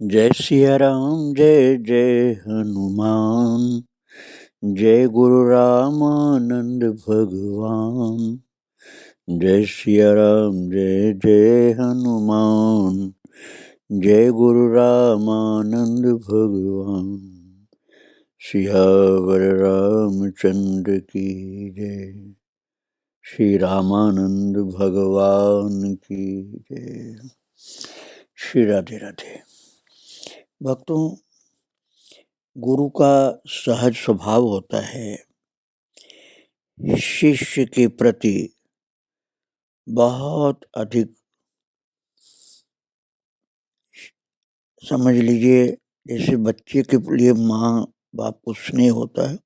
जय सिया राम जय जय हनुमान। जय गुरु रामानंद भगवान। जय सिया राम जय जय हनुमान। जय गुरु रामानंद भगवान। सियावर रामचंद्र की जय। श्री रामानंद भगवान की जय। श्री राधे राधे। भक्तों, गुरु का सहज स्वभाव होता है शिष्य के प्रति बहुत अधिक, समझ लीजिए जैसे बच्चे के लिए माँ बाप को स्नेह होता है,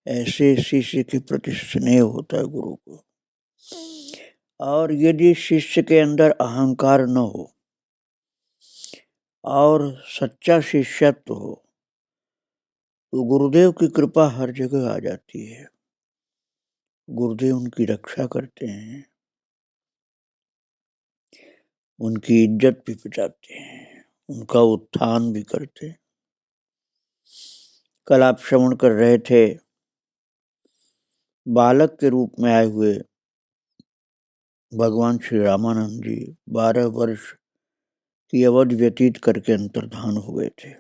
ऐसे शिष्य के प्रति स्नेह होता है गुरु को। और यदि शिष्य के अंदर अहंकार न हो और सच्चा शिष्यत्व हो तो गुरुदेव की कृपा हर जगह आ जाती है। गुरुदेव उनकी रक्षा करते हैं, उनकी इज्जत भी बचाते हैं, उनका उत्थान भी करते हैं। कल आप श्रवण कर रहे थे, बालक के रूप में आए हुए भगवान श्री रामानंद जी 12 वर्ष की अवधि व्यतीत करके अंतर्धान हो गए थे।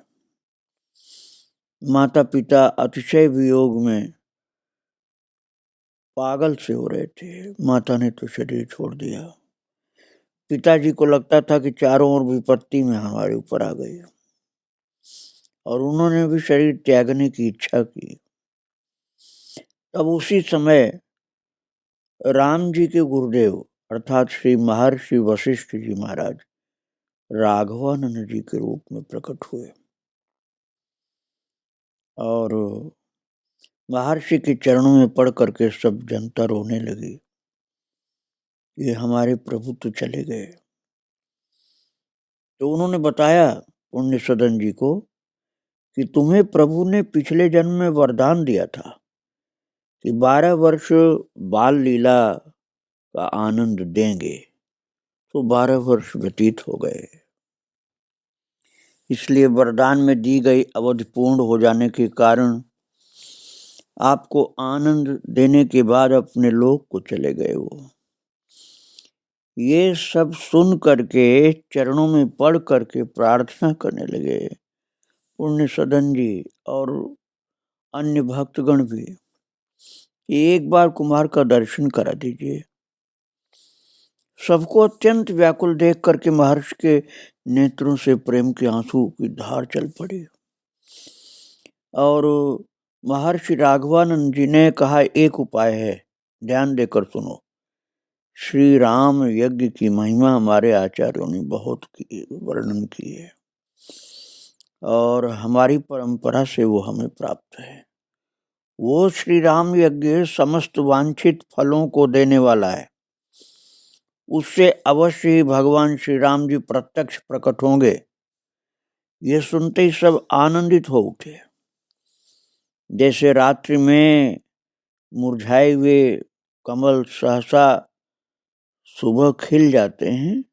माता पिता अतिशय वियोग में पागल से हो रहे थे। माता ने तो शरीर छोड़ दिया। पिताजी को लगता था कि चारों ओर विपत्ति में हमारे ऊपर आ गई और उन्होंने भी शरीर त्यागने की इच्छा की। तब उसी समय राम जी के गुरुदेव अर्थात श्री महर्षि वशिष्ठ जी महाराज राघवानंद जी के रूप में प्रकट हुए और महर्षि के चरणों में पड़ करके सब जनता रोने लगी। ये हमारे प्रभु तो चले गए। तो उन्होंने बताया पुण्य सदन जी को कि तुम्हें प्रभु ने पिछले जन्म में वरदान दिया था कि 12 वर्ष बाल लीला का आनंद देंगे, तो 12 वर्ष व्यतीत हो गए। इसलिए वरदान में दी गई अवधि पूर्ण हो जाने के कारण आपको आनंद देने के बाद अपने लोक को चले गए। वो ये सब सुन करके चरणों में पड़ करके प्रार्थना करने लगे पुण्य सदन जी और अन्य भक्तगण भी, एक बार कुमार का दर्शन करा दीजिए। सबको अत्यंत व्याकुल देख करके महर्षि के नेत्रों से प्रेम के आंसू की धार चल पड़ी और महर्षि राघवानंद जी ने कहा एक उपाय है, ध्यान देकर सुनो। श्री राम यज्ञ की महिमा हमारे आचार्यों ने बहुत वर्णन की है और हमारी परंपरा से वो हमें प्राप्त है। वो श्री राम यज्ञ समस्त वांछित फलों को देने वाला है। उससे अवश्य ही भगवान श्री राम जी प्रत्यक्ष प्रकट होंगे। ये सुनते ही सब आनंदित हो उठे। जैसे रात्रि में मुरझाए हुए कमल सहसा सुबह खिल जाते हैं,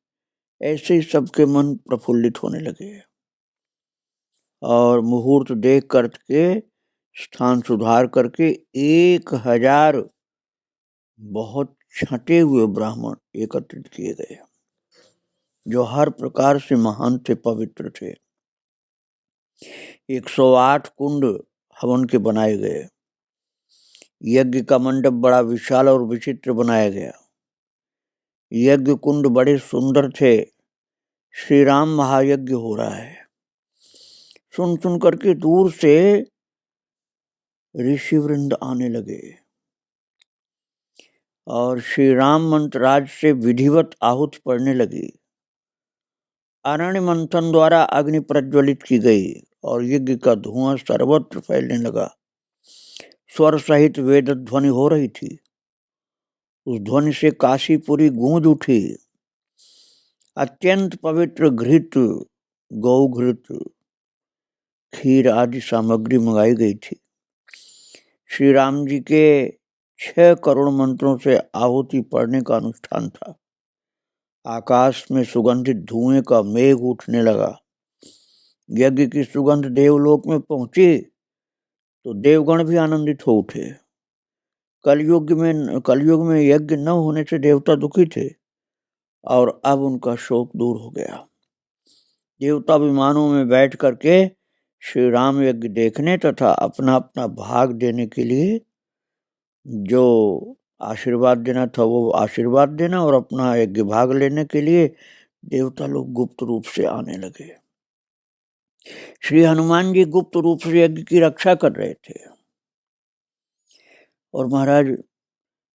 ऐसे ही सबके मन प्रफुल्लित होने लगे और मुहूर्त देख करके स्थान सुधार करके 1000 बहुत छंटे हुए ब्राह्मण एकत्रित किए गए जो हर प्रकार से महान थे, पवित्र थे। 108 कुंड हवन के बनाए गए। यज्ञ का मंडप बड़ा विशाल और विचित्र बनाया गया। यज्ञ कुंड बड़े सुंदर थे। श्री राम महायज्ञ हो रहा है। सुन सुन करके दूर से ऋषि वृंद आने लगे और श्री राम मंत्रराज से विधिवत आहुति पड़ने लगी। अरण्य मंथन द्वारा अग्नि प्रज्वलित की गई और यज्ञ का धुआं सर्वत्र फैलने लगा। स्वर सहित वेद ध्वनि हो रही थी। उस ध्वनि से काशीपुरी गूंज उठी। अत्यंत पवित्र घृत, गौघृत, खीर आदि सामग्री मंगाई गई थी। श्री राम जी के 6 करोड़ मंत्रों से आहुति पड़ने का अनुष्ठान था। आकाश में सुगंधित धुएं का मेघ उठने लगा। यज्ञ की सुगंध देवलोक में पहुंची तो देवगण भी आनंदित हो उठे। कलयुग में यज्ञ न होने से देवता दुखी थे और अब उनका शोक दूर हो गया। देवता विमानों में बैठ करके श्री राम यज्ञ देखने तथा अपना अपना भाग देने के लिए, जो आशीर्वाद देना था वो आशीर्वाद देना और अपना यज्ञ भाग लेने के लिए देवता लोग गुप्त रूप से आने लगे। श्री हनुमान जी गुप्त रूप से यज्ञ की रक्षा कर रहे थे। और महाराज,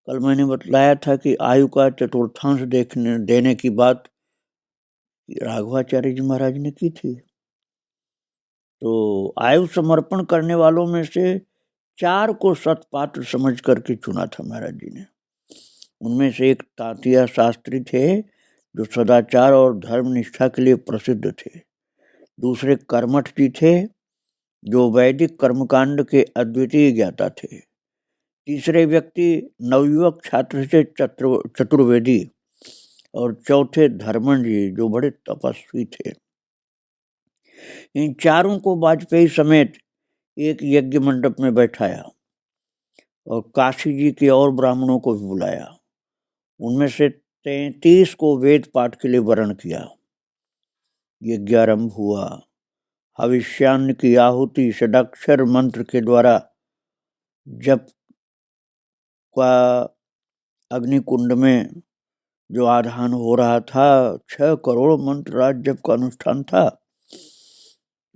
कल मैंने बतलाया था कि आयु का चतुर्थांश देने की बात राघवाचार्य जी महाराज ने की थी। तो आयु समर्पण करने वालों में से 4 को सत्पात्र समझ करके चुना था महाराज जी ने। उनमें से एक तांतिया शास्त्री थे जो सदाचार और धर्म निष्ठा के लिए प्रसिद्ध थे। दूसरे कर्मठ जी थे जो वैदिक कर्मकांड के अद्वितीय ज्ञाता थे। तीसरे व्यक्ति नवयुवक छात्र से चतुर्वेदी और चौथे धर्मन जी जो बड़े तपस्वी थे। इन चारों को वाजपेयी समेत एक यज्ञ मंडप में बैठाया और काशी जी के और ब्राह्मणों को भी बुलाया। उनमें से 33 को वेद पाठ के लिए वर्ण किया। यज्ञ आरंभ हुआ। हविष्यान्न की आहुति षडाक्षर मंत्र के द्वारा जप का अग्निकुंड में जो आधान हो रहा था, 6 करोड़ मंत्र राज जप का अनुष्ठान था।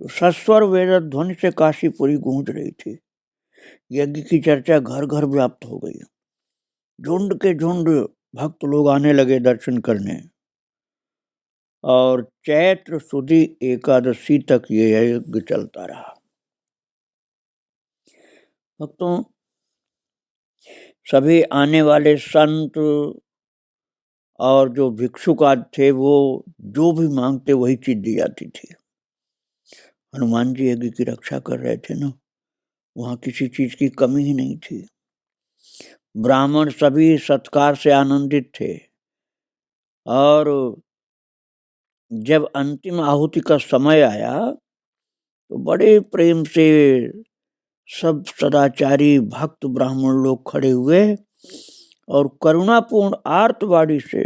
तो सस्वर वेद ध्वनि से काशीपुरी गूंज रही थी। यज्ञ की चर्चा घर घर व्याप्त हो गई। झुंड के झुंड भक्त लोग आने लगे दर्शन करने और चैत्र सुदी एकादशी तक ये यज्ञ चलता रहा। भक्तों, सभी आने वाले संत और जो भिक्षुक आदि थे वो जो भी मांगते वही चीज दी जाती थी। हनुमान जी यज्ञ की रक्षा कर रहे थे ना, वहां किसी चीज की कमी ही नहीं थी। ब्राह्मण सभी सत्कार से आनंदित थे और जब अंतिम आहुति का समय आया तो बड़े प्रेम से सब सदाचारी भक्त ब्राह्मण लोग खड़े हुए और करुणापूर्ण आर्तवाणी से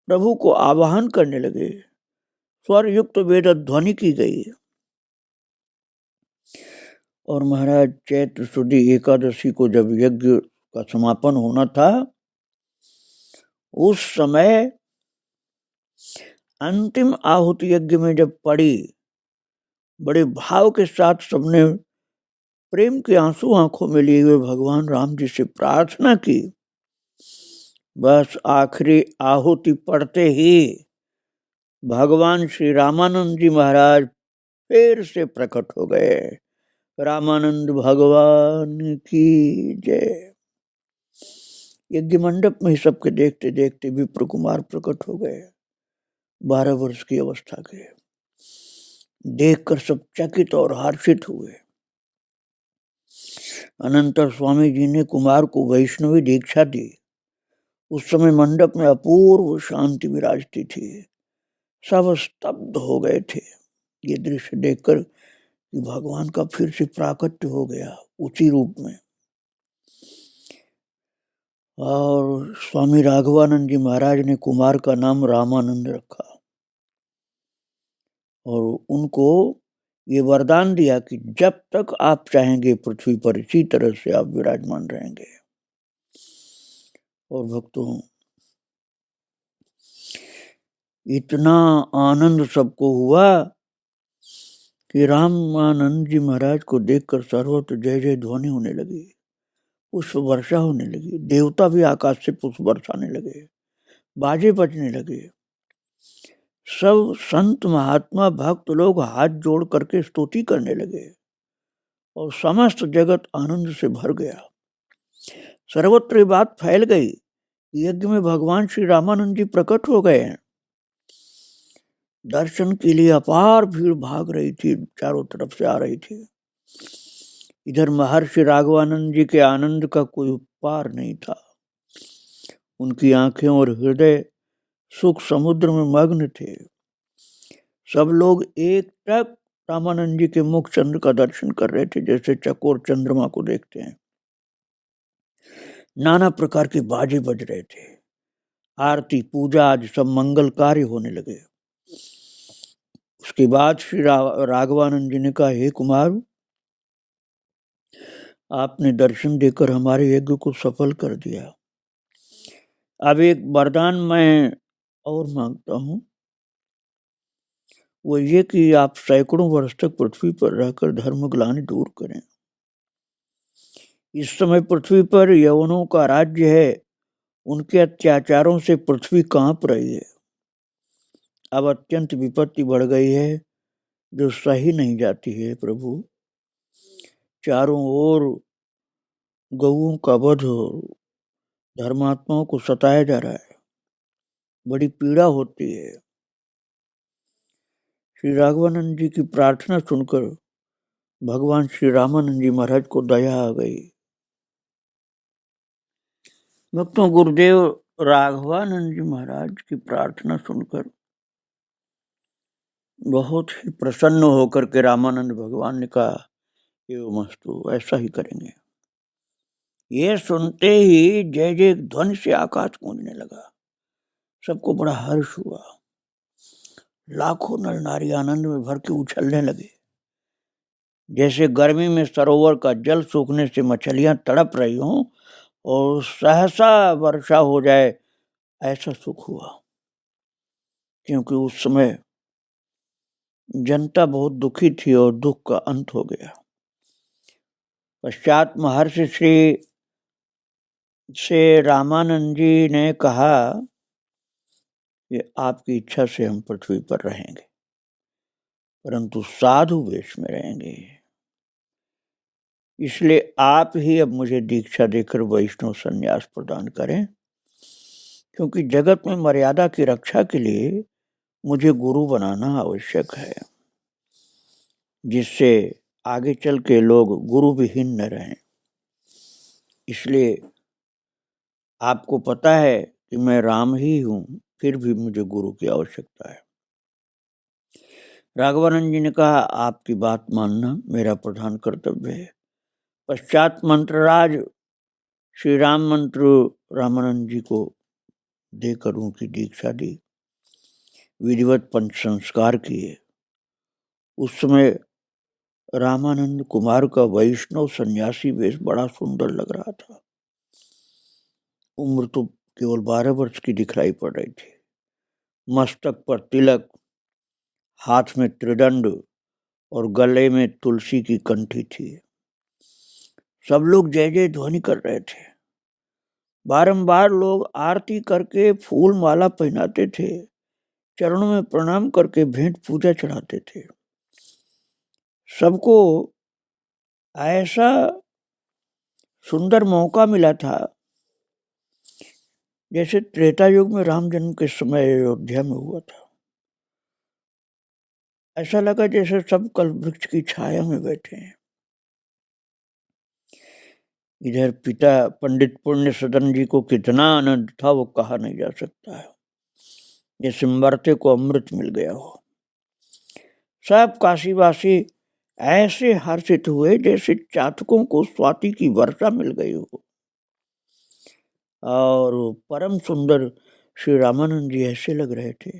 प्रभु को आवाहन करने लगे। स्वर युक्त वेद ध्वनि की गई और महाराज चैत्र शुद्ध एकादशी को जब यज्ञ का समापन होना था, उस समय अंतिम आहुति यज्ञ में जब पड़ी, बड़े भाव के साथ सबने प्रेम के आंसू आंखों में लिए हुए भगवान राम जी से प्रार्थना की। बस आखिरी आहुति पड़ते ही भगवान श्री रामानंद जी महाराज फिर से प्रकट हो गए। रामानंद भगवान की जय। यज्ञ मंडप में सबके देखते देखते विप्र कुमार प्रकट हो गए, 12 वर्ष की अवस्था के। देखकर सब चकित और हर्षित हुए। अनंतर स्वामी जी ने कुमार को वैष्णवी दीक्षा दी। उस समय मंडप में अपूर्व शांति विराजती थी। सब स्तब्ध हो गए थे ये दृश्य देखकर कि भगवान का फिर से प्राकट्य हो गया उसी रूप में। और स्वामी राघवानंद जी महाराज ने कुमार का नाम रामानंद रखा और उनको ये वरदान दिया कि जब तक आप चाहेंगे पृथ्वी पर इसी तरह से आप विराजमान रहेंगे। और भक्तों, इतना आनंद सबको हुआ कि रामानंद जी महाराज को देखकर सर्वत्र जय जय ध्वनि होने लगी, पुष्प वर्षा होने लगी। देवता भी आकाश से पुष्प बरसाने लगे, बाजे बजने लगे। सब संत महात्मा भक्त लोग हाथ जोड़ करके स्तुति करने लगे और समस्त जगत आनंद से भर गया। सर्वत्र ये बात फैल गई, यज्ञ में भगवान श्री रामानंद जी प्रकट हो गए हैं। दर्शन के लिए अपार भीड़ भाग रही थी, चारों तरफ से आ रही थी। इधर महर्षि राघवानंद जी के आनंद का कोई पार नहीं था। उनकी आंखें और हृदय सुख समुद्र में मग्न थे। सब लोग एक टक रामानंद जी के मुख चंद्र का दर्शन कर रहे थे, जैसे चकोर चंद्रमा को देखते हैं। नाना प्रकार के बाजे बज रहे थे, आरती पूजा आज सब मंगल कार्य होने लगे। उसके बाद श्री राघवानंद जी ने कहा, हे कुमार, आपने दर्शन देकर हमारे यज्ञ को सफल कर दिया। अब एक वरदान मैं और मांगता हूं, वो ये कि आप सैकड़ों वर्ष तक पृथ्वी पर रहकर धर्म ग्लानि दूर करें। इस समय पृथ्वी पर यवनों का राज्य है, उनके अत्याचारों से पृथ्वी कांप रही है। अब अत्यंत विपत्ति बढ़ गई है जो सही नहीं जाती है। प्रभु, चारों ओर गौओं का वध, धर्मात्माओं को सताया जा रहा है, बड़ी पीड़ा होती है। श्री राघवानंद जी की प्रार्थना सुनकर भगवान श्री रामानंद जी महाराज को दया आ गई। भक्तों, गुरुदेव राघवानंद जी महाराज की प्रार्थना सुनकर बहुत ही प्रसन्न होकर के रामानंद भगवान ने कहा, एवमस्तु, ऐसा ही करेंगे। ये सुनते ही जय जय ध्वनि से आकाश गूंजने लगा। सबको बड़ा हर्ष हुआ। लाखों नर नारी आनंद में भर के उछलने लगे, जैसे गर्मी में सरोवर का जल सूखने से मछलियां तड़प रही हों और सहसा वर्षा हो जाए, ऐसा सुख हुआ। क्योंकि उस समय जनता बहुत दुखी थी और दुख का अंत हो गया। पश्चात महर्षि श्री से रामानंद जी ने कहा कि आपकी इच्छा से हम पृथ्वी पर रहेंगे, परंतु साधु वेश में रहेंगे। इसलिए आप ही अब मुझे दीक्षा देकर वैष्णव संन्यास प्रदान करें, क्योंकि जगत में मर्यादा की रक्षा के लिए मुझे गुरु बनाना आवश्यक है, जिससे आगे चल के लोग गुरु विहीन न रहें। इसलिए आपको पता है कि मैं राम ही हूं, फिर भी मुझे गुरु की आवश्यकता है। राघवानंद जी ने कहा, आपकी बात मानना मेरा प्रधान कर्तव्य है। पश्चात मंत्रराज श्री राम मंत्र रामानंद जी को देकर उनकी दीक्षा दी, विधिवत पंच संस्कार किए। उस समय रामानंद कुमार का वैष्णव सन्यासी वेश बड़ा सुंदर लग रहा था। उम्र तो केवल 12 वर्ष की दिखलाई पड़ रही थी। मस्तक पर तिलक, हाथ में त्रिदंड और गले में तुलसी की कंठी थी। सब लोग जय जय ध्वनि कर रहे थे। बारंबार लोग आरती करके फूल माला पहनाते थे, चरणों में प्रणाम करके भेंट पूजा चढ़ाते थे। सबको ऐसा सुंदर मौका मिला था जैसे त्रेता युग में राम जन्म के समय अयोध्या में हुआ था। ऐसा लगा जैसे सब कल्प वृक्ष की छाया में बैठे हैं। इधर पिता पंडित पुण्य सदन जी को कितना आनंद था वो कहा नहीं जा सकता है, जैसे मरते को अमृत मिल गया हो। सब काशीवासी ऐसे हर्षित हुए जैसे चातकों को स्वाति की वर्षा मिल गई हो। और परम सुंदर श्री रामानंद जी ऐसे लग रहे थे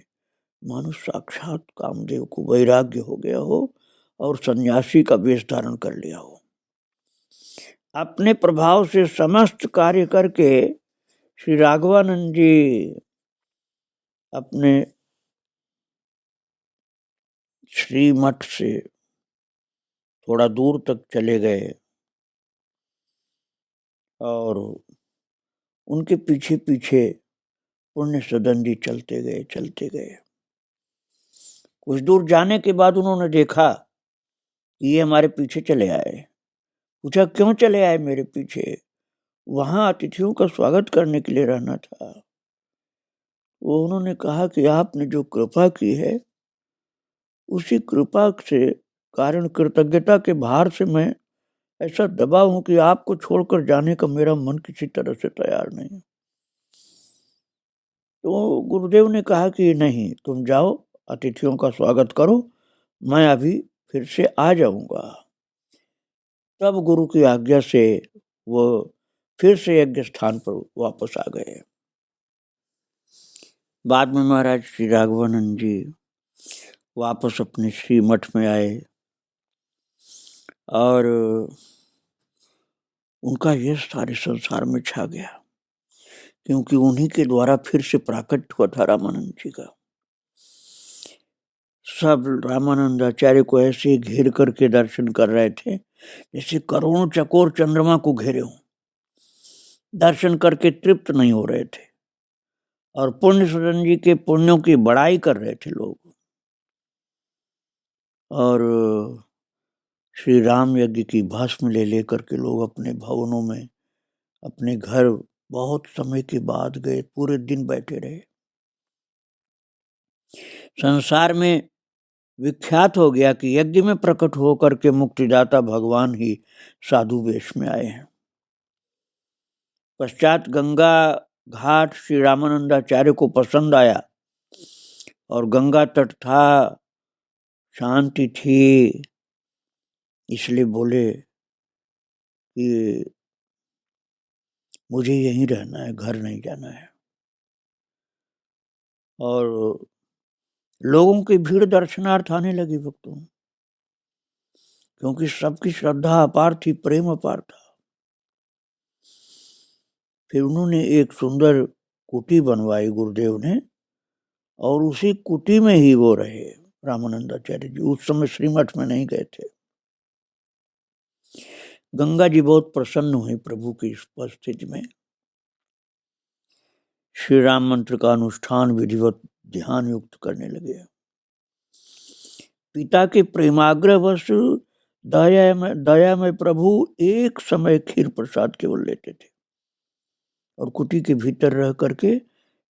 मानो साक्षात कामदेव को वैराग्य हो गया हो और सन्यासी का वेश धारण कर लिया हो। अपने प्रभाव से समस्त कार्य करके श्री राघवानंद जी अपने श्रीमठ से थोड़ा दूर तक चले गए और उनके पीछे पीछे पुण्य सदन जी चलते गए। कुछ दूर जाने के बाद उन्होंने देखा कि ये हमारे पीछे चले आए। पूछा, क्यों चले आए मेरे पीछे? वहां अतिथियों का स्वागत करने के लिए रहना था। वो उन्होंने कहा कि आपने जो कृपा की है उसी कृपा से कारण कृतज्ञता के भार से मैं ऐसा दबा हूं कि आपको छोड़कर जाने का मेरा मन किसी तरह से तैयार नहीं। तो गुरुदेव ने कहा कि नहीं, तुम जाओ, अतिथियों का स्वागत करो, मैं अभी फिर से आ जाऊंगा। तब गुरु की आज्ञा से वो फिर से यज्ञ स्थान पर वापस आ गए। बाद में महाराज श्री राघवानंद जी वापस अपने श्री मठ में आए और उनका यश सारे संसार में छा गया, क्योंकि उन्हीं के द्वारा फिर से प्राकट हुआ था रामानंद जी का। सब रामानंदाचार्य को ऐसे घेर करके दर्शन कर रहे थे जैसे करोड़ों चकोर चंद्रमा को घेरे हों। दर्शन करके तृप्त नहीं हो रहे थे और पुण्य सदन जी के पुण्यों की बड़ाई कर रहे थे लोग। और श्री राम यज्ञ की भस्म ले लेकर के लोग अपने भवनों में, अपने घर बहुत समय के बाद गए, पूरे दिन बैठे रहे। संसार में विख्यात हो गया कि यज्ञ में प्रकट होकर के मुक्तिदाता भगवान ही साधु वेश में आए हैं। पश्चात गंगा घाट श्री रामानंदाचार्य को पसंद आया और गंगा तट था, शांति थी, इसलिए बोले कि मुझे यहीं रहना है, घर नहीं जाना है। और लोगों की भीड़ दर्शनार्थ आने लगी भक्तों, क्योंकि सबकी श्रद्धा अपार थी, प्रेम अपार था। फिर उन्होंने एक सुंदर कुटी बनवाई गुरुदेव ने, और उसी कुटी में ही वो रहे रामानंदाचार्य जी। उस समय श्रीमठ में नहीं गए थे। गंगा जी बहुत प्रसन्न हुई प्रभु की उपस्थिति में। श्री राम मंत्र का अनुष्ठान विधिवत ध्यान युक्त करने लगे। पिता के प्रेमाग्रहवश दया में प्रभु एक समय खीर प्रसाद केवल लेते थे और कुटी के भीतर रह करके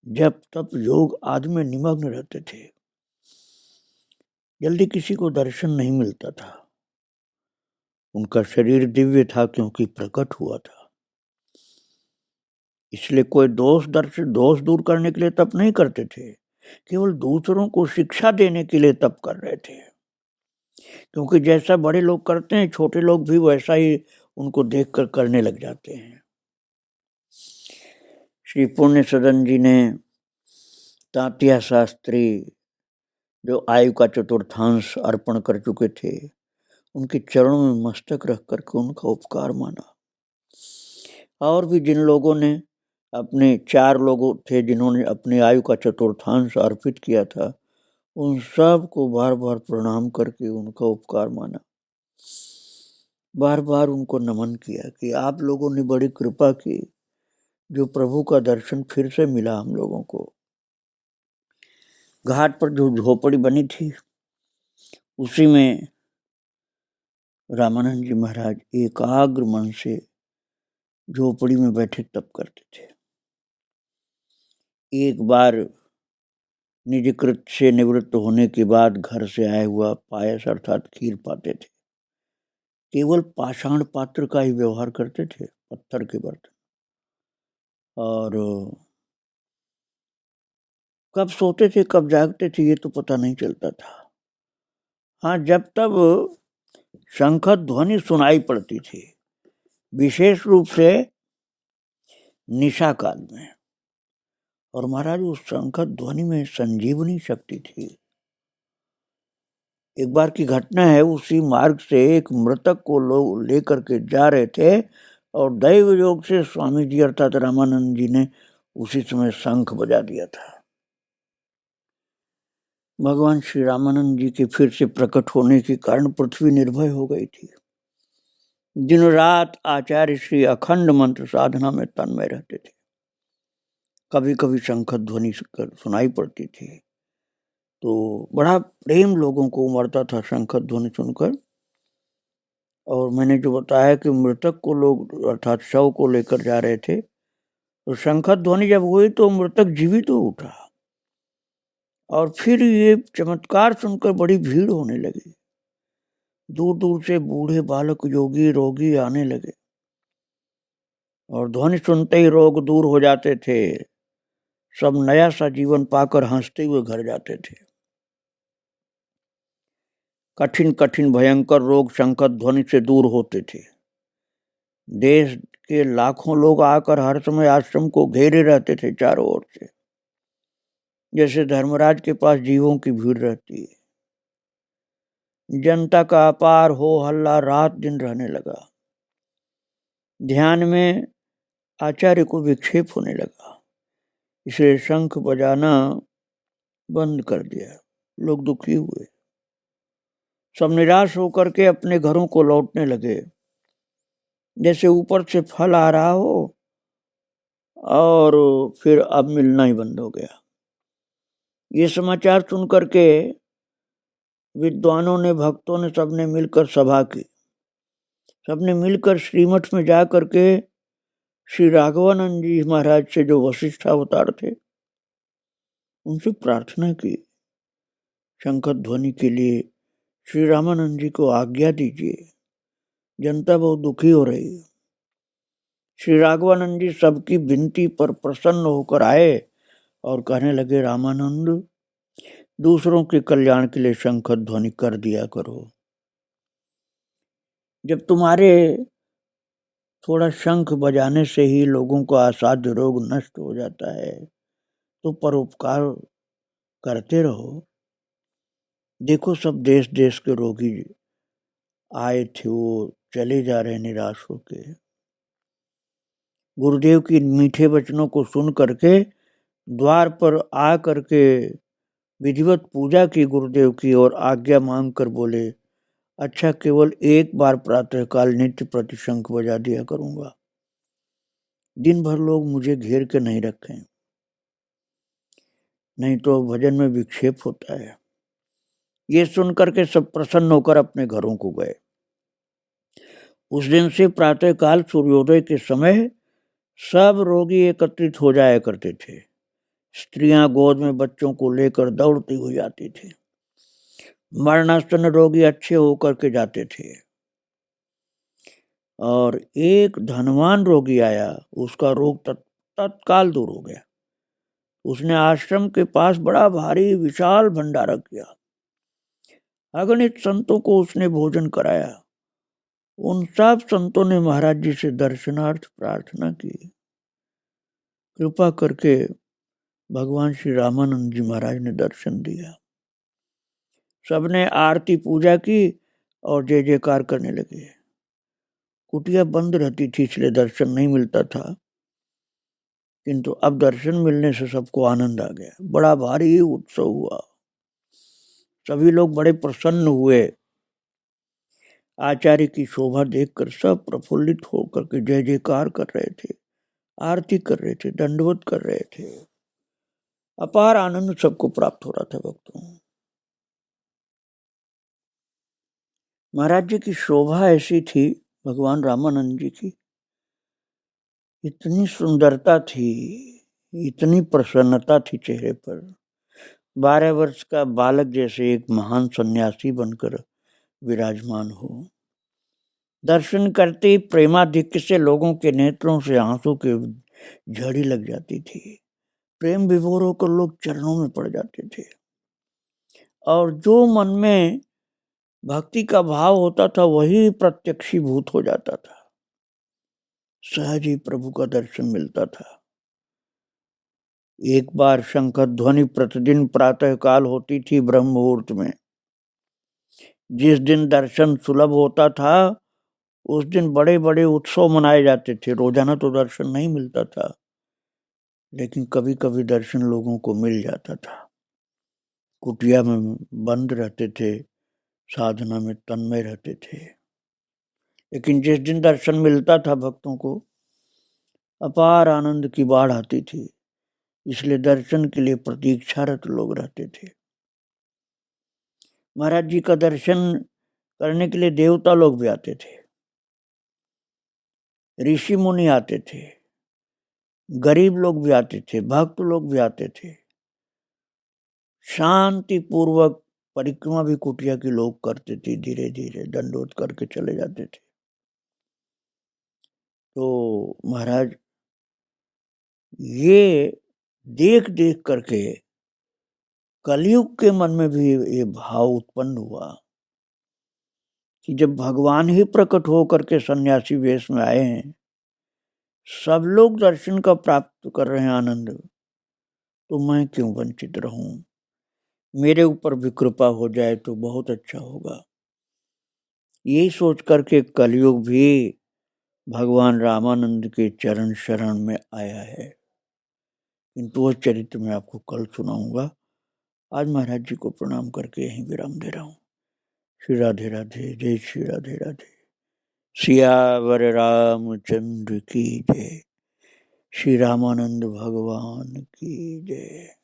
जब तब योग आदि में निमग्न रहते थे। जल्दी किसी को दर्शन नहीं मिलता था। उनका शरीर दिव्य था क्योंकि प्रकट हुआ था, इसलिए कोई दोष दूर करने के लिए तप नहीं करते थे, केवल दूसरों को शिक्षा देने के लिए तप कर रहे थे। क्योंकि जैसा बड़े लोग करते हैं, छोटे लोग भी वैसा ही उनको देखकर करने लग जाते हैं। श्री पुण्य सदन जी ने तात्या शास्त्री, जो आयु का चतुर्थांश अर्पण कर चुके थे, उनके चरणों में मस्तक रख करके उनका उपकार माना। और भी जिन लोगों ने अपने 4 लोग थे जिन्होंने अपनी आयु का चतुर्थांश अर्पित किया था, उन सब को बार बार प्रणाम करके उनका उपकार माना। बार बार उनको नमन किया कि आप लोगों ने बड़ी कृपा की, जो प्रभु का दर्शन फिर से मिला हम लोगों को। घाट पर जो झोपड़ी बनी थी उसी में रामानंद जी महाराज एकाग्र मन से झोपड़ी में बैठे तप करते थे। एक बार निज कृत से निवृत्त होने के बाद घर से आया हुआ पायस अर्थात खीर पाते थे। केवल पाषाण पात्र का ही व्यवहार करते थे, पत्थर के बर्तन। और कब सोते थे कब जागते थे ये तो पता नहीं चलता था। हाँ, जब तब शंख ध्वनि सुनाई पड़ती थी, विशेष रूप से निशा काल में। और महाराज उस शंख ध्वनि में संजीवनी शक्ति थी। एक बार की घटना है, उसी मार्ग से एक मृतक को लोग लेकर के जा रहे थे और दैव योग से स्वामी जी अर्थात रामानंद जी ने उसी समय शंख बजा दिया था। भगवान श्री रामानंद जी के फिर से प्रकट होने के कारण पृथ्वी निर्भय हो गई थी। दिन रात आचार्य श्री अखंड मंत्र साधना में तन्मय रहते थे। कभी कभी शंख ध्वनि सुनाई पड़ती थी तो बड़ा प्रेम लोगों को उमड़ता था शंख ध्वनि सुनकर। और मैंने जो बताया कि मृतक को लोग अर्थात शव को लेकर जा रहे थे, तो शंख ध्वनि जब हुई तो मृतक जीवित हो उठा। और फिर ये चमत्कार सुनकर बड़ी भीड़ होने लगी। दूर दूर से बूढ़े बालक योगी रोगी आने लगे और ध्वनि सुनते ही रोग दूर हो जाते थे। सब नया सा जीवन पाकर हंसते हुए घर जाते थे। कठिन कठिन भयंकर रोग शंकर ध्वनि से दूर होते थे। देश के लाखों लोग आकर हर समय आश्रम को घेरे रहते थे चारों ओर से, जैसे धर्मराज के पास जीवों की भीड़ रहती है। जनता का अपार हो हल्ला रात दिन रहने लगा। ध्यान में आचार्य को विक्षेप होने लगा, इसे शंख बजाना बंद कर दिया। लोग दुखी हुए, सब निराश होकर के अपने घरों को लौटने लगे, जैसे ऊपर से फल आ रहा हो और फिर अब मिलना ही बंद हो गया। ये समाचार सुन करके विद्वानों ने, भक्तों ने, सबने मिलकर सभा की। सबने मिलकर श्रीमठ में जा करके श्री राघवानंद जी महाराज से, जो वशिष्ठ अवतार थे, उनसे प्रार्थना की, शंकर ध्वनि के लिए श्री रामानंद जी को आज्ञा दीजिए, जनता बहुत दुखी हो रही है। श्री राघवानंद जी सबकी विनती पर प्रसन्न होकर आए और कहने लगे, रामानंद, दूसरों के कल्याण के लिए शंकर ध्वनि कर दिया करो। जब तुम्हारे थोड़ा शंख बजाने से ही लोगों का असाध्य रोग नष्ट हो जाता है, तो परोपकार करते रहो। देखो, सब देश देश के रोगी आए थे, वो चले जा रहे निराश होके। गुरुदेव की मीठे वचनों को सुन करके द्वार पर आ करके विधिवत पूजा की गुरुदेव की, और आज्ञा मांग कर बोले, अच्छा, केवल एक बार प्रातःकाल नित्य प्रति शंख बजा दिया करूंगा, दिन भर लोग मुझे घेर के नहीं रखें, नहीं तो भजन में विक्षेप होता है। ये सुनकर के सब प्रसन्न होकर अपने घरों को गए। उस दिन से प्रातःकाल सूर्योदय के समय सब रोगी एकत्रित हो जाया करते थे। स्त्रियां गोद में बच्चों को लेकर दौड़ती हुई आती थी। मरणासन रोगी अच्छे होकर के जाते थे। और एक धनवान रोगी आया, उसका रोग तत्काल दूर हो गया। उसने आश्रम के पास बड़ा भारी विशाल भंडारा किया। अगणित संतों को उसने भोजन कराया। उन सब संतों ने महाराज जी से दर्शनार्थ प्रार्थना की। कृपा करके भगवान श्री रामानंद जी महाराज ने दर्शन दिया। सबने आरती पूजा की और जय जयकार करने लगे। कुटिया बंद रहती थी, इसलिए दर्शन नहीं मिलता था, किंतु अब दर्शन मिलने से सबको आनंद आ गया। बड़ा भारी उत्सव हुआ, सभी लोग बड़े प्रसन्न हुए। आचार्य की शोभा देखकर सब प्रफुल्लित होकर के जय जयकार कर रहे थे, आरती कर रहे थे, दंडवत कर रहे थे। अपार आनंद सबको प्राप्त हो रहा था भक्तों। महाराज जी की शोभा ऐसी थी, भगवान रामानंद जी की इतनी सुंदरता थी, इतनी प्रसन्नता थी चेहरे पर। 12 वर्ष का बालक जैसे एक महान सन्यासी बनकर विराजमान हो। दर्शन करते ही प्रेमाधिक्य से लोगों के नेत्रों से आंसू की झड़ी लग जाती थी। प्रेम विभोर होकर लोग चरणों में पड़ जाते थे, और जो मन में भक्ति का भाव होता था वही प्रत्यक्षीभूत हो जाता था। सहज ही प्रभु का दर्शन मिलता था। एक बार शंकर ध्वनि प्रतिदिन प्रातः काल होती थी ब्रह्म मुहूर्त में। जिस दिन दर्शन सुलभ होता था उस दिन बड़े बड़े उत्सव मनाए जाते थे। रोजाना तो दर्शन नहीं मिलता था, लेकिन कभी कभी दर्शन लोगों को मिल जाता था। कुटिया में बंद रहते थे, साधना में तन्मय रहते थे, लेकिन जिस दिन दर्शन मिलता था भक्तों को अपार आनंद की बाढ़ आती थी। इसलिए दर्शन के लिए प्रतीक्षारत लोग रहते थे। महाराज जी का दर्शन करने के लिए देवता लोग भी आते थे, ऋषि मुनि आते थे, गरीब लोग भी आते थे, भक्त लोग भी आते थे। शांति पूर्वक परिक्रमा भी कुटिया के लोग करते थे, धीरे धीरे दंडोत करके चले जाते थे। तो महाराज ये देख देख करके कलयुग के मन में भी ये भाव उत्पन्न हुआ कि जब भगवान ही प्रकट होकर के सन्यासी वेश में आए हैं, सब लोग दर्शन का प्राप्त कर रहे हैं आनंद, तो मैं क्यों वंचित रहूं? मेरे ऊपर भी कृपा हो जाए तो बहुत अच्छा होगा। यही सोच करके कलयुग भी भगवान रामानंद के चरण शरण में आया है, किंतु वह चरित्र मैं आपको कल सुनाऊंगा। आज महाराज जी को प्रणाम करके यहीं विराम दे रहा हूँ। श्री राधे राधे, जय श्री राधे राधे। सियावर रामचंद्र की जय। श्री रामानंद भगवान की जय।